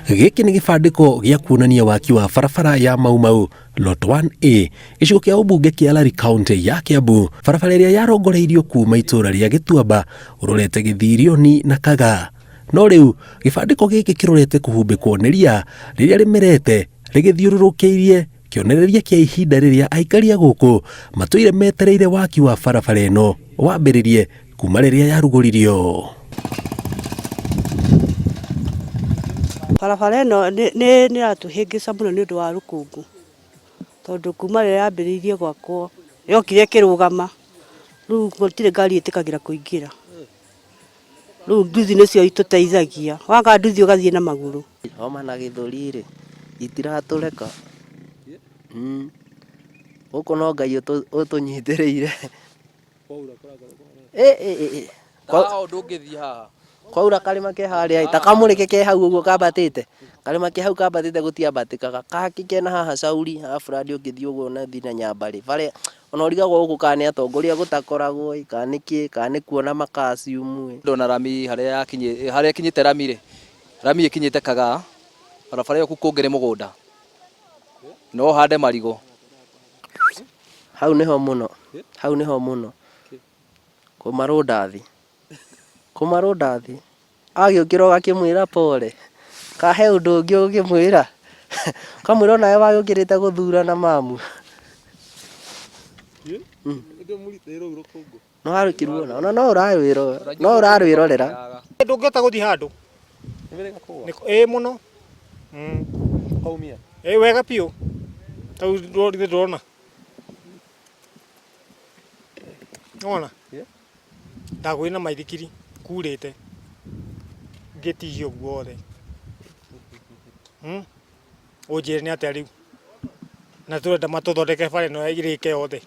Gĩkĩ nĩ gĩbandĩko gĩa kuonania waki wa barabara ya Mau Mau Lot 1A gĩcigo kĩa ũmbunge kĩa Larry County ya Kiambu, barabara ĩrĩa yarongoreirio kuma itũra rĩa Gĩtuamba ũrorete Gĩthirioni na Kaga. No rĩu gĩbandĩko gĩkĩ kĩrorete kũhumbĩkwo nĩ ria rĩrĩa rĩmerete rĩgĩthiũrũrũkĩirie kĩonereria kĩa ihinda rĩrĩa aikari a gũkũ matũire metereire waki wa barabara ĩno wambĩrĩrie kuma rĩrĩa yarugũririo. Barabara ĩno nĩ ratũhĩngĩca mũno nĩ ũndũ wa rũkũngũ, tondũ kuma rĩrĩa yambĩrĩirie gwakwo yokire ĩkĩrũgama, rĩu gũtirĩ ngari ĩtĩkagĩra kũingĩra. Rĩu nduthi nĩcio itũteithagia, waga nduthi ũgathiĩ na magũrũ. Homa na gĩthũri rĩ itiratũreka. Gũkũ no Ngai ũtũnyitĩrĩire. Kwaura karĩma ke harĩa ta kamũrĩke ke hau ũguo kambatĩte, karĩma ke hau kambatĩte gũtiambatĩkaga, gaki kena haha Sauri arabu radi ũngĩthiĩ ũguo na thiĩ na Nyambarĩ barĩa ona ũrigagwo gũkũ kana nĩ atongoria gũtakoragwo kana nĩkĩ kana nĩ kuona makasiumu. Ndona rami harĩa ĩkinyĩte rami ĩkinyĩte Kaga, barabara ĩyo kũngĩrĩ mũgũnda no hande marigũ. Hau nĩho mũno kũmarũndathi agĩũkĩra ũgakĩmwĩra pole, kahe ũndũ ũngĩ ũngĩmwĩra kamwĩra nawe wagĩũkĩrĩte gũthurana mamu. No harũkirwo ona no ũrarwĩrorera ndũngĩhota gũthiĩ handũ mũno wega biũ tau ndĩrona ona ndagwĩ na maithikiri kurĩte ngĩtihio guothe ũnjĩre nĩ atĩa rĩu na tũrenda matũthondeke bara ĩno ĩrĩke yothe.